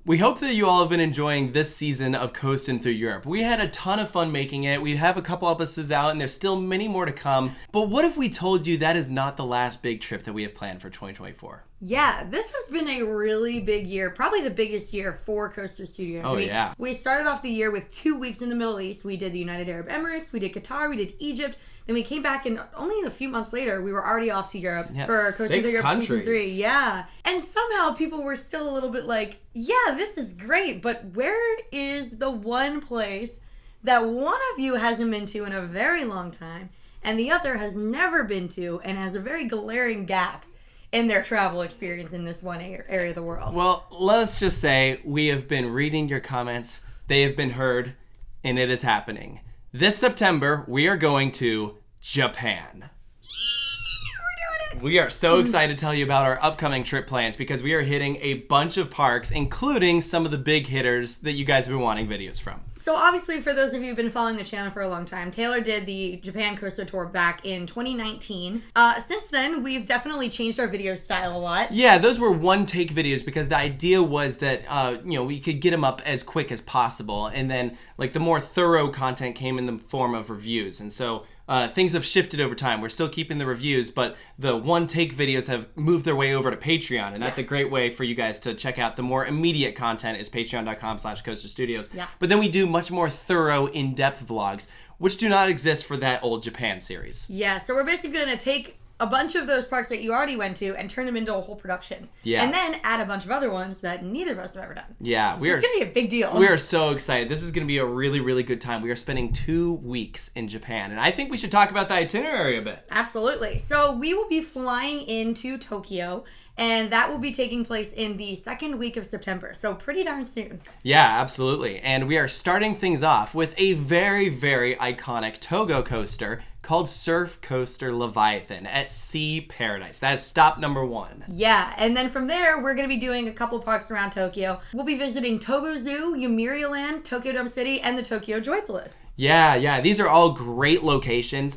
We hope that you all have been enjoying this season of Coastin' Through Europe. We had a ton of fun making it. We have a couple episodes out and there's still many more to come. But what if we told you that is not the last big trip that we have planned for 2024? Yeah, this has been a really big year, probably the biggest year for Coaster Studios. Oh, yeah. We started off the year with 2 weeks in the Middle East. We did the United Arab Emirates, we did Qatar, we did Egypt. Then we came back, and only a few months later, we were already off to Europe for Coaster Through Europe Season 3. Yeah. And somehow people were still a little bit like, yeah, this is great, but where is the one place that one of you hasn't been to in a very long time, and the other has never been to, and has a very glaring gap in their travel experience in this one area of the world? Well, let's just say we have been reading your comments, they have been heard, and it is happening. This September, we are going to Japan. We're doing it! We are so excited to tell you about our upcoming trip plans because we are hitting a bunch of parks, including some of the big hitters that you guys have been wanting videos from. So obviously, for those of you who've been following the channel for a long time, Taylor did the Japan Coaster Tour back in 2019. Since then, we've definitely changed our video style a lot. Yeah, those were one-take videos because the idea was that, we could get them up as quick as possible. And then, the more thorough content came in the form of reviews. And so things have shifted over time. We're still keeping the reviews, but the one-take videos have moved their way over to Patreon. And that's a great way for you guys to check out the more immediate content is patreon.com/coasterstudios. Yeah. But then we do much more thorough, in-depth vlogs, which do not exist for that old Japan series. Yeah, so we're basically going to take a bunch of those parks that you already went to and turn them into a whole production. Yeah. And then add a bunch of other ones that neither of us have ever done. Yeah. It's going to be a big deal. We are so excited. This is going to be a really, really good time. We are spending 2 weeks in Japan, and I think we should talk about the itinerary a bit. Absolutely. So we will be flying into Tokyo, and that will be taking place in the second week of September. So pretty darn soon. Yeah, absolutely. And we are starting things off with a very, very iconic Togo coaster called Surf Coaster Leviathan at Sea Paradise. That is stop number 1. Yeah, and then from there, we're going to be doing a couple parks around Tokyo. We'll be visiting Togo Zoo, Yomiuri Land, Tokyo Dome City, and the Tokyo Joypalace. Yeah. These are all great locations.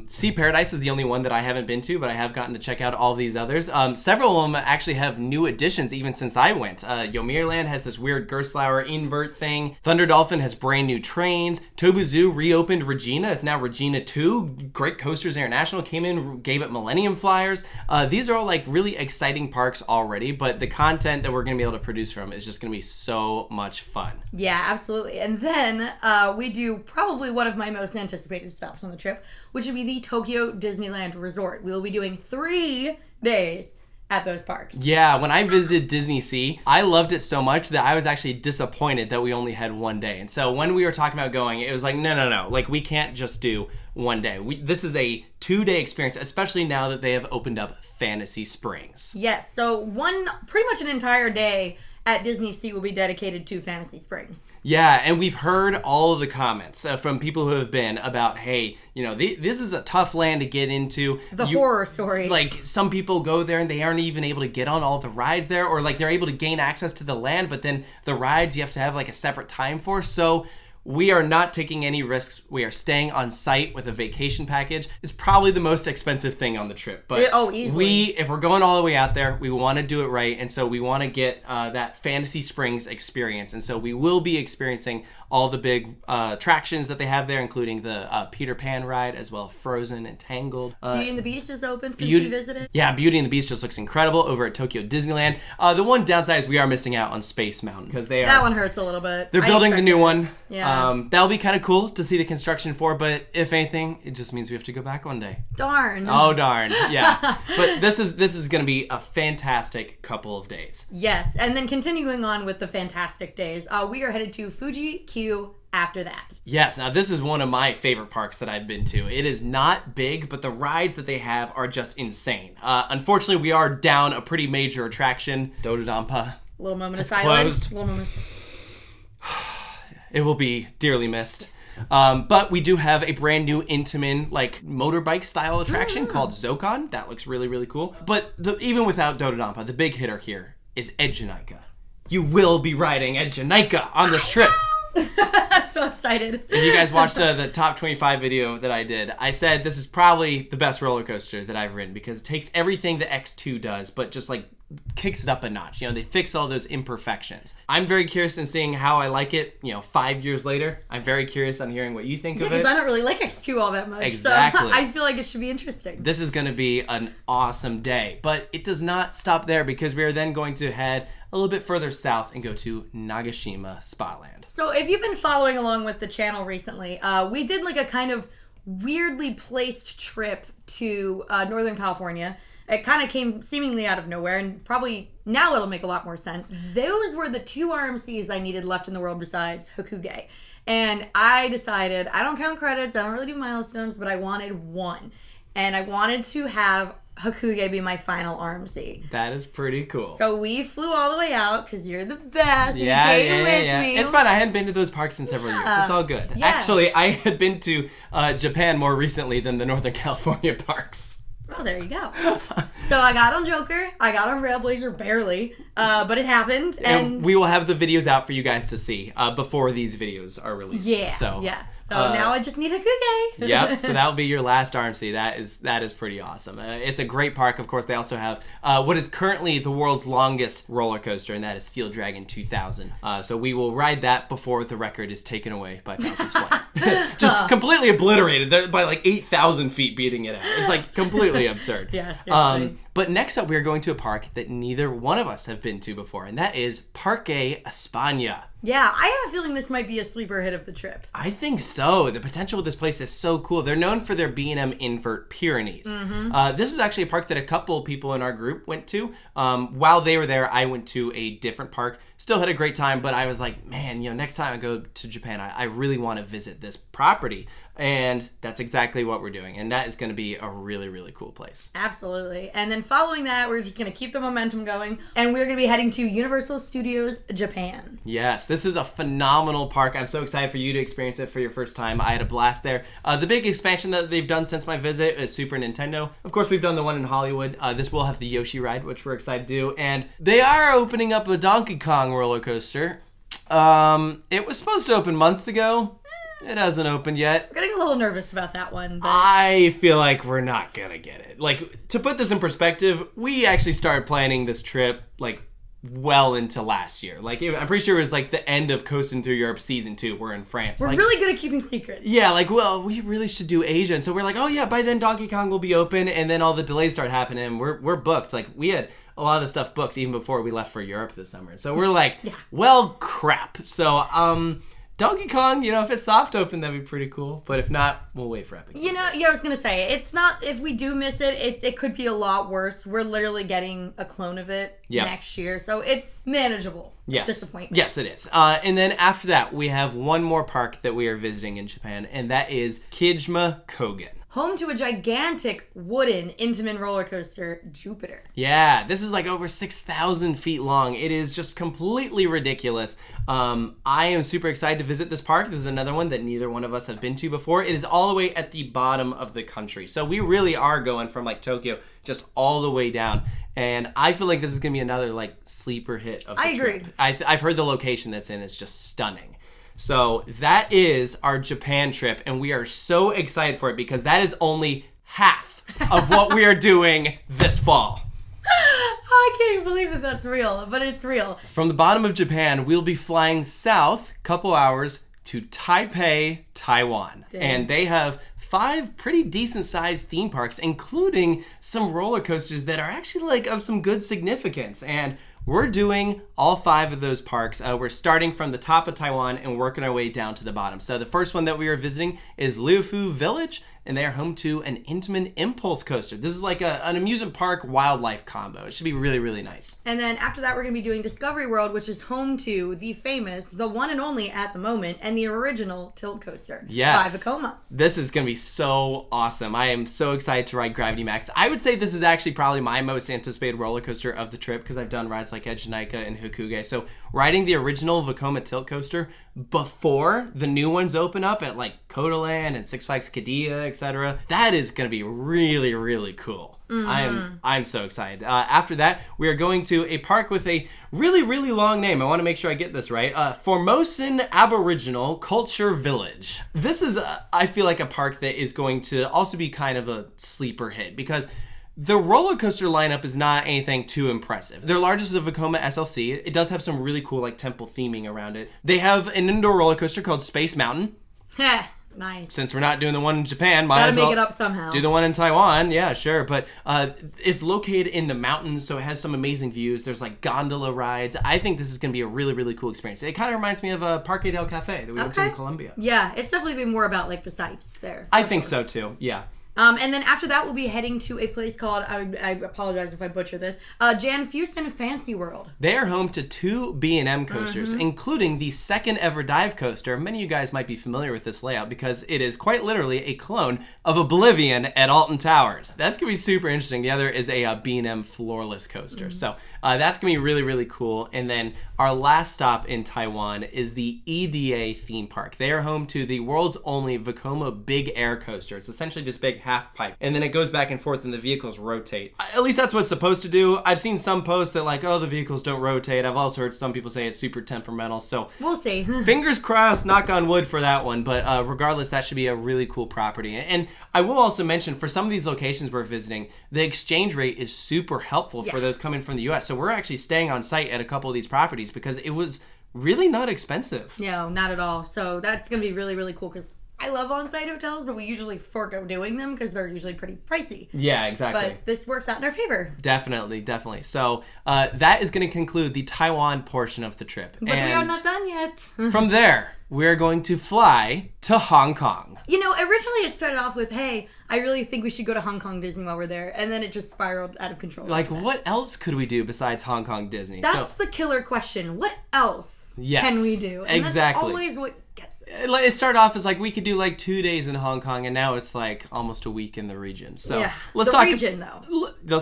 Sea Paradise is the only one that I haven't been to, but I have gotten to check out all these others. Several of them actually have new additions even since I went. Yomiuri Land has this weird Gerstlauer invert thing. Thunder Dolphin has brand new trains. Tobu Zoo reopened Regina. It's now Regina 2. Great Coasters International came in, gave it Millennium Flyers. These are all really exciting parks already, but the content that we're going to be able to produce from is just going to be so much fun. Yeah, absolutely. And then we do probably one of my most anticipated stops on the trip, which would be the Tokyo Disneyland Resort. We will be doing 3 days at those parks. Yeah, when I visited Disney Sea, I loved it so much that I was actually disappointed that we only had 1 day. And so when we were talking about going, it was no. We can't just do 1 day. This is a 2-day experience, especially now that they have opened up Fantasy Springs. Yes, so pretty much an entire day at Disney Sea will be dedicated to Fantasy Springs. Yeah, and we've heard all of the comments from people who have been about, hey, this is a tough land to get into. The horror stories. Some people go there and they aren't even able to get on all the rides there, or they're able to gain access to the land, but then the rides you have to have a separate time for. So we are not taking any risks. We are staying on site with a vacation package. It's probably the most expensive thing on the trip. But easily. If we're going all the way out there, we want to do it right. And so we want to get that Fantasy Springs experience. And so we will be experiencing all the big attractions that they have there, including the Peter Pan ride, as well as Frozen and Tangled. Beauty and the Beast is open since you visited. Yeah, Beauty and the Beast just looks incredible over at Tokyo Disneyland. The one downside is we are missing out on Space Mountain because that one hurts a little bit. They're building the new one. Yeah. That'll be kind of cool to see the construction for, but if anything, it just means we have to go back one day. Darn. Oh, darn. Yeah. But this is going to be a fantastic couple of days. Yes, and then continuing on with the fantastic days, we are headed to Fuji Q after that. Yes, now this is one of my favorite parks that I've been to. It is not big, but the rides that they have are just insane. Unfortunately, we are down a pretty major attraction. Dododonpa. Little moment of silence. Closed. Little moment. It will be dearly missed. But we do have a brand new Intamin motorbike style attraction called Zokon. That looks really, really cool. But even without Dododonpa, the big hitter here is Edgenica. You will be riding Edgenica on this trip. I'm so excited. If you guys watched the top 25 video that I did, I said this is probably the best roller coaster that I've ridden because it takes everything that X2 does, but just kicks it up a notch. You know, they fix all those imperfections. I'm very curious in seeing how I like it, 5 years later. I'm very curious on hearing what you think of it. Because I don't really like X2 all that much. Exactly. So I feel like it should be interesting. This is going to be an awesome day. But it does not stop there, because we are then going to head a little bit further south and go to Nagashima Spotland. So if you've been following along with the channel recently, we did like a kind of weirdly placed trip to Northern California. It kind of came seemingly out of nowhere, and probably now it'll make a lot more sense. Those were the 2 RMCs I needed left in the world besides Hokuge. And I decided, I don't count credits, I don't really do milestones, but I wanted one. And I wanted to have Hokuge be my final RMC. That is pretty cool. So we flew all the way out because you're the best. And you came with me. It's fine. I hadn't been to those parks in several years. It's all good. Yeah. Actually, I had been to Japan more recently than the Northern California parks. Oh, there you go. So I got on Joker. I got on Railblazer, barely. But it happened. And we will have the videos out for you guys to see before these videos are released. Yeah. So now I just need Hokuge. Yep. So that'll be your last RMC. That is pretty awesome. It's a great park. Of course, they also have what is currently the world's longest roller coaster, and that is Steel Dragon 2000. So we will ride that before the record is taken away by Falcon's Flight. Just completely obliterated. They're by like 8,000 feet beating it out. It's like completely absurd. Yeah, seriously. But next up, we are going to a park that neither one of us have been to before, and that is Parque España. Yeah, I have a feeling this might be a sleeper hit of the trip. I think so. The potential of this place is so cool. They're known for their B&M invert Pyrenees. Mm-hmm. This is actually a park that a couple people in our group went to. While they were there, I went to a different park. Still had a great time, but I was like, man, next time I go to Japan, I really want to visit this property. And that's exactly what we're doing. And that is going to be a really, really cool place. Absolutely. And then following that, we're just going to keep the momentum going. And we're going to be heading to Universal Studios Japan. Yes, this is a phenomenal park. I'm so excited for you to experience it for your first time. I had a blast there. The big expansion that they've done since my visit is Super Nintendo. Of course, we've done the one in Hollywood. This will have the Yoshi ride, which we're excited to do. And they are opening up a Donkey Kong roller coaster. It was supposed to open months ago. It hasn't opened yet. We're getting a little nervous about that one. But I feel like we're not going to get it. Like, to put this in perspective, we actually started planning this trip, like, well into last year. Like, I'm pretty sure it was, like, the end of Coasting Through Europe Season 2. We're in France. We're really good at keeping secrets. Yeah, like, well, we really should do Asia. And so we're like, oh, yeah, by then Donkey Kong will be open. And then all the delays start happening. And we're booked. Like, we had a lot of the stuff booked even before we left for Europe this summer. So we're like, well, crap. So, Donkey Kong, if it's soft open, that'd be pretty cool. But if not, we'll wait for Epic. I was going to say, it's not, if we do miss it, it could be a lot worse. We're literally getting a clone of it next year. So it's manageable. Yes. Disappointment. Yes, it is. And then after that, we have one more park that we are visiting in Japan, and that is Kijima Kogen. Home to a gigantic wooden Intamin roller coaster, Jupiter. Yeah, this is like over 6,000 feet long. It is just completely ridiculous. I am super excited to visit this park. This is another one that neither one of us have been to before. It is all the way at the bottom of the country. So we really are going from like Tokyo just all the way down. And I feel like this is going to be another like sleeper hit of the trip. I agree. I've heard the location that's in is just stunning. So that is our Japan trip, and we are so excited for it because that is only half of what we are doing this fall. I can't even believe that that's real, but it's real. From the bottom of Japan, we'll be flying south, couple hours, to Taipei, Taiwan. Dang. And they have 5 pretty decent-sized theme parks, including some roller coasters that are actually like of some good significance. And we're doing all 5 of those parks. We're starting from the top of Taiwan and working our way down to the bottom. So the first one that we are visiting is Liufu Village, and they are home to an Intamin Impulse coaster. This is like an amusement park wildlife combo. It should be really, really nice. And then after that, we're going to be doing Discovery World, which is home to the famous, the one and only at the moment, and the original tilt coaster. Yes. By Vekoma. This is going to be so awesome. I am so excited to ride Gravity Max. I would say this is actually probably my most anticipated roller coaster of the trip because I've done rides like Ejinaika and Hokuge. So riding the original Vekoma tilt coaster before the new ones open up at like Kodoland and Six Flags Qiddiya, etc., that is going to be really, really cool. Mm-hmm. I'm so excited. After that, we are going to a park with a really, really long name. I want to make sure I get this right. Formosan Aboriginal Culture Village. This is, I feel like, a park that is going to also be kind of a sleeper hit because The roller coaster lineup is not anything too impressive. Their largest is the Vekoma SLC. It does have some really cool like temple theming around it. They have an indoor roller coaster called Space Mountain. Nice. Since we're not doing the one in Japan, might as well make it up somehow. Do the one in Taiwan. Yeah, sure. But it's located in the mountains, so it has some amazing views. There's like gondola rides. I think this is going to be a really, really cool experience. It kind of reminds me of Parque del Cafe that we went to in Colombia. Yeah, it's definitely been more about like the sights there. I think so too. Yeah. And then after that, we'll be heading to a place called, I apologize if I butcher this, Jan Fusen Fancy World. They are home to 2 B&M coasters, including the second ever dive coaster. Many of you guys might be familiar with this layout because it is quite literally a clone of Oblivion at Alton Towers. That's going to be super interesting. The other is a B&M floorless coaster. So that's going to be really, really cool. And then our last stop in Taiwan is the EDA theme park. They are home to the world's only Vekoma Big Air Coaster. It's essentially this big half pipe, and then it goes back and forth and the vehicles rotate. At least that's what it's supposed to do. I've seen some posts that like, oh, the vehicles don't rotate. I've also heard some people say it's super temperamental, so we'll see. Fingers crossed, knock on wood for that one, but regardless, that should be a really cool property. And I will also mention, for some of these locations we're visiting, the exchange rate is super helpful for those coming from the US, so we're actually staying on site at a couple of these properties because it was really not expensive. No, not at all. So that's going to be really, really cool because I love on-site hotels, but we usually forego doing them because they're usually pretty pricey. Yeah, exactly. But this works out in our favor. Definitely, definitely. So that is going to conclude the Taiwan portion of the trip. But we are not done yet. From there, we're going to fly to Hong Kong. You know, originally it started off with, hey, I really think we should go to Hong Kong Disney while we're there. And then it just spiraled out of control. Like, what else could we do besides Hong Kong Disney? That's the killer question. What else can we do? And exactly. That's always what gets us. It started off as like we could do like 2 days in Hong Kong, and now it's like almost a week in the region. So yeah, let's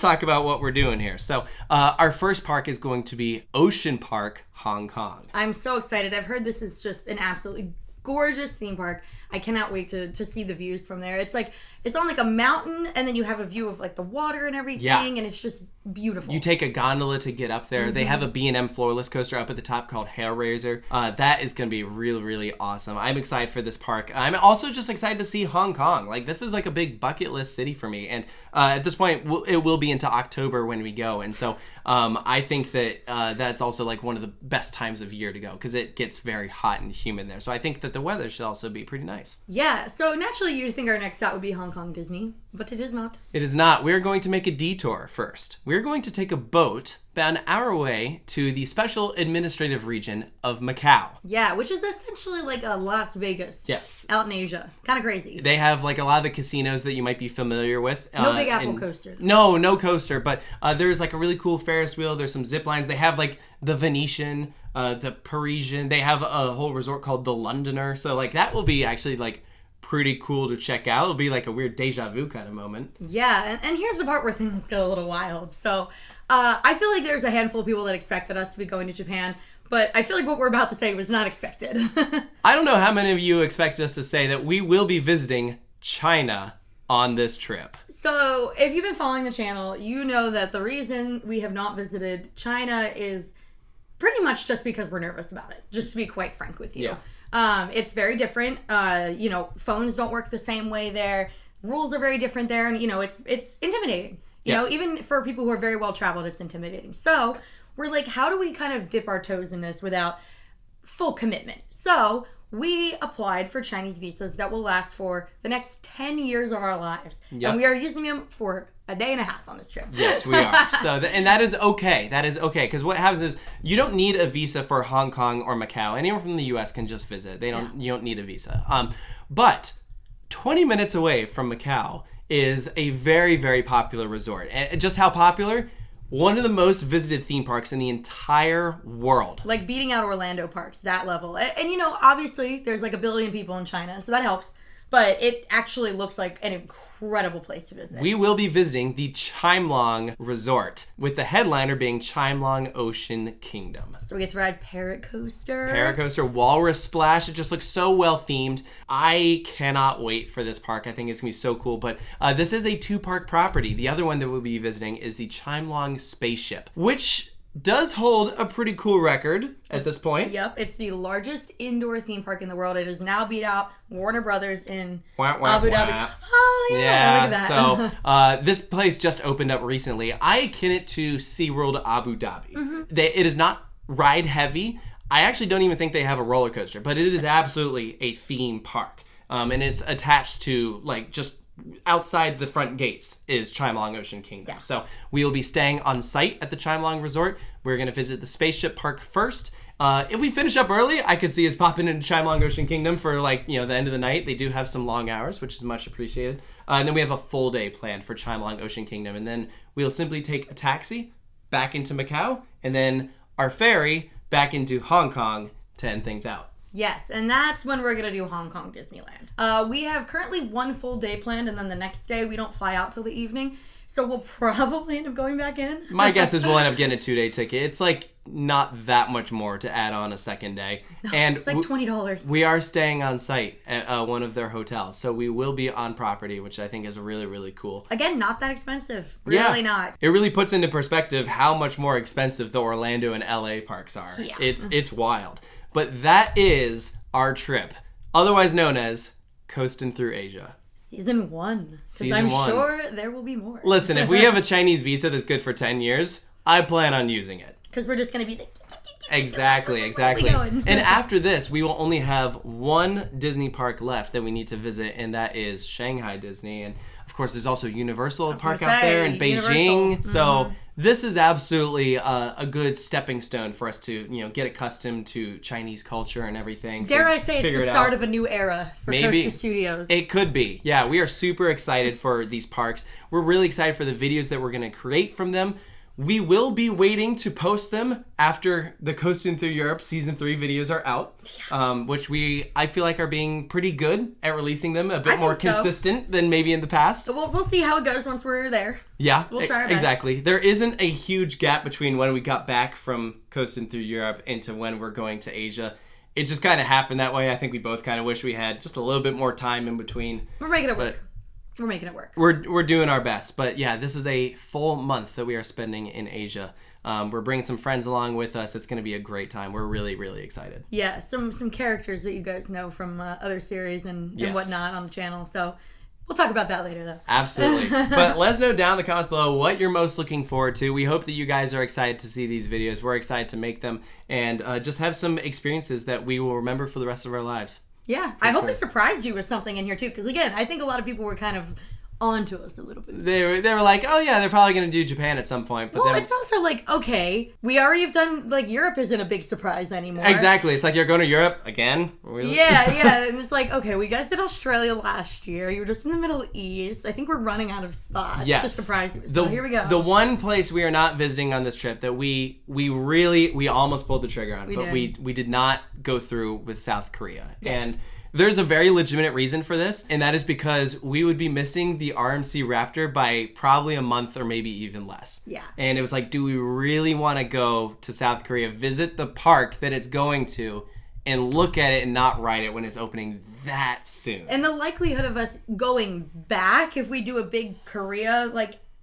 talk about what we're doing here. So our first park is going to be Ocean Park, Hong Kong. I'm so excited. I've heard this is just an absolutely gorgeous theme park. I cannot wait to see the views from there. It's like, it's on like a mountain, and then you have a view of like the water and everything, and it's just beautiful. You take a gondola to get up there. They have a B&M floorless coaster up at the top called Hellraiser. That is going to be really, really awesome. I'm excited for this park. I'm also just excited to see Hong Kong. Like, this is like a big bucket list city for me, and at this point, it will be into October when we go, and so I think that that's also like one of the best times of year to go because it gets very hot and humid there. So I think that the weather should also be pretty nice. Yeah, so naturally you'd think our next stop would be Hong Kong Disney, but it is not. It is not. We're going to make a detour first. We're going to take a boat on our way to the special administrative region of Macau. Yeah, which is essentially like a Las Vegas. Yes. Out in Asia. Kind of crazy. They have like a lot of the casinos that you might be familiar with. No Big Apple coaster. No coaster, but there's like a really cool Ferris wheel. There's some zip lines. They have like the Venetian, the Parisian. They have a whole resort called the Londoner. So like that will be actually like pretty cool to check out. It'll be like a weird deja vu kind of moment. Yeah, and here's the part where things get a little wild. So I feel like there's a handful of people that expected us to be going to Japan, but I feel like what we're about to say was not expected. I don't know how many of you expected us to say that we will be visiting China on this trip. So if you've been following the channel, you know that the reason we have not visited China is pretty much just because we're nervous about it, just to be quite frank with you. Yeah. It's very different. Phones don't work the same way there. Rules are very different there, and it's intimidating. You know, even for people who are very well traveled, it's intimidating. So we're like, how do we kind of dip our toes in this without full commitment? So we applied for Chinese visas that will last for the next 10 years of our lives. Yep. And we are using them for a day and a half on this trip. Yes, we are. And that is okay. That is okay. Because what happens is you don't need a visa for Hong Kong or Macau. Anyone from the U.S. can just visit. You don't need a visa. But 20 minutes away from Macau is a very, very popular resort. And just how popular? One of the most visited theme parks in the entire world. Like beating out Orlando parks, that level. And obviously there's like 1 billion people in China, so that helps. But it actually looks like an incredible place to visit. We will be visiting the Chimelong Resort, with the headliner being Chimelong Ocean Kingdom. So we get to ride Parrot Coaster. Parrot Coaster, Walrus Splash. It just looks so well themed. I cannot wait for this park. I think it's going to be so cool. But this is a 2-park property. The other one that we'll be visiting is the Chimelong Spaceship, which does hold a pretty cool record at this point. Yep, it's the largest indoor theme park in the world. It has now beat out Warner Brothers in Abu Dhabi. Oh, yeah, look at that. So this place just opened up recently. I akin it to SeaWorld Abu Dhabi. It is not ride heavy. I actually don't even think they have a roller coaster, but it is absolutely a theme park. And it's attached to, like, just outside the front gates is Chimelong Ocean Kingdom. Yeah. So we will be staying on site at the Chimelong Resort. We're going to visit the spaceship park first. If we finish up early, I could see us popping into Chimelong Ocean Kingdom for, like, the end of the night. They do have some long hours, which is much appreciated. And then we have a full day planned for Chimelong Ocean Kingdom. And then we'll simply take a taxi back into Macau and then our ferry back into Hong Kong to end things out. Yes, and that's when we're going to do Hong Kong Disneyland. We have currently one full day planned, and then the next day we don't fly out till the evening, so we'll probably end up going back in. My guess is we'll end up getting a 2-day ticket. It's like not that much more to add on a second day. No, and it's like $20. We are staying on site at one of their hotels, so we will be on property, which I think is really, really cool. Again, not that expensive. Really not. It really puts into perspective how much more expensive the Orlando and LA parks are. Yeah. It's wild. But that is our trip, otherwise known as Coastin' Through Asia. Season 1. Because I'm sure there will be more. Listen, if we have a Chinese visa that's good for 10 years, I plan on using it. Because we're just going to be like... Exactly. And after this, we will only have one Disney park left that we need to visit, and that is Shanghai Disney. And of course, there's also Universal Park out there in Beijing. So this is absolutely a good stepping stone for us to, get accustomed to Chinese culture and everything. Dare I say it's the start of a new era for Coaster Studios. It could be. Yeah, we are super excited for these parks. We're really excited for the videos that we're going to create from them. We will be waiting to post them after the Coastin' Through Europe Season 3 videos are out, which I feel like are being pretty good at releasing them, a bit more consistent than maybe in the past. So we'll see how it goes once we're there. Yeah, we'll try our best. Exactly. There isn't a huge gap between when we got back from Coastin' Through Europe into when we're going to Asia. It just kind of happened that way. I think we both kind of wish we had just a little bit more time in between. We're making it work. We're making it work. We're doing our best. But yeah, this is a full month that we are spending in Asia. We're bringing some friends along with us. It's going to be a great time. We're really, really excited. Yeah, some characters that you guys know from other series and whatnot on the channel. So we'll talk about that later, though. Absolutely. But let us know down in the comments below what you're most looking forward to. We hope that you guys are excited to see these videos. We're excited to make them and just have some experiences that we will remember for the rest of our lives. Yeah, I hope it surprised you with something in here too, because again, I think a lot of people were kind of onto us a little bit. They were like, oh yeah, they're probably going to do Japan at some point. But it's also like, okay, we already have done, like, Europe isn't a big surprise anymore. Exactly. It's like, you're going to Europe again? Really? Yeah. And it's like, okay, we guys did Australia last year. You were just in the Middle East. I think we're running out of spots to surprise you. So here we go. The one place we are not visiting on this trip that we almost pulled the trigger on, we did not go through with South Korea. Yes. And there's a very legitimate reason for this, and that is because we would be missing the RMC Raptor by probably a month or maybe even less. Yeah. And it was like, do we really want to go to South Korea, visit the park that it's going to, and look at it and not ride it when it's opening that soon? And the likelihood of us going back if we do a big Korea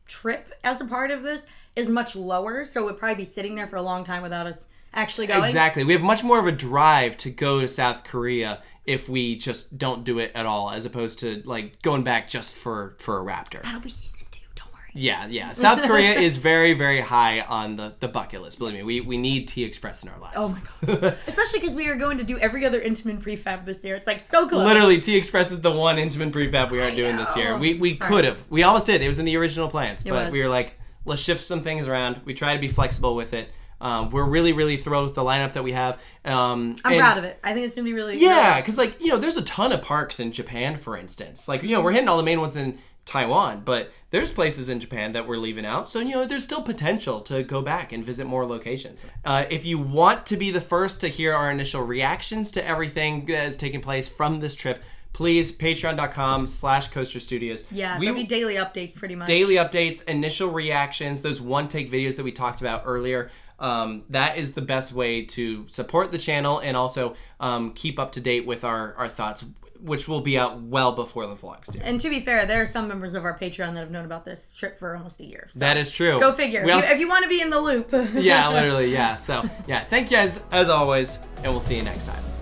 trip as a part of this is much lower, so we'd probably be sitting there for a long time without us actually going. Exactly. We have much more of a drive to go to South Korea if we just don't do it at all, as opposed to going back just for a Raptor. That'll be season 2, don't worry. Yeah. South Korea is very, very high on the bucket list. Believe me, we need T-Express in our lives. Oh my god. Especially because we are going to do every other Intamin prefab this year. It's so close. Literally, T-Express is the one Intamin prefab we aren't doing this year. We could have. We almost did. It was in the original plans. But we were like, let's shift some things around. We try to be flexible with it. We're really, really thrilled with the lineup that we have. I'm proud of it. I think it's going to be really good. Yeah, because, there's a ton of parks in Japan, for instance. We're hitting all the main ones in Taiwan, but there's places in Japan that we're leaving out. So, there's still potential to go back and visit more locations. If you want to be the first to hear our initial reactions to everything that has taken place from this trip, please, patreon.com/coasterstudios. Yeah, there'll be daily updates pretty much. Daily updates, initial reactions, those one-take videos that we talked about earlier. That is the best way to support the channel and also keep up to date with our thoughts. which will be out well before the vlogs do. And to be fair, there are some members of our Patreon that have known about this trip for almost a year. So that is true. Go figure. If you want to be in the loop. Yeah, literally, yeah. So, yeah, thank you guys as always, and we'll see you next time.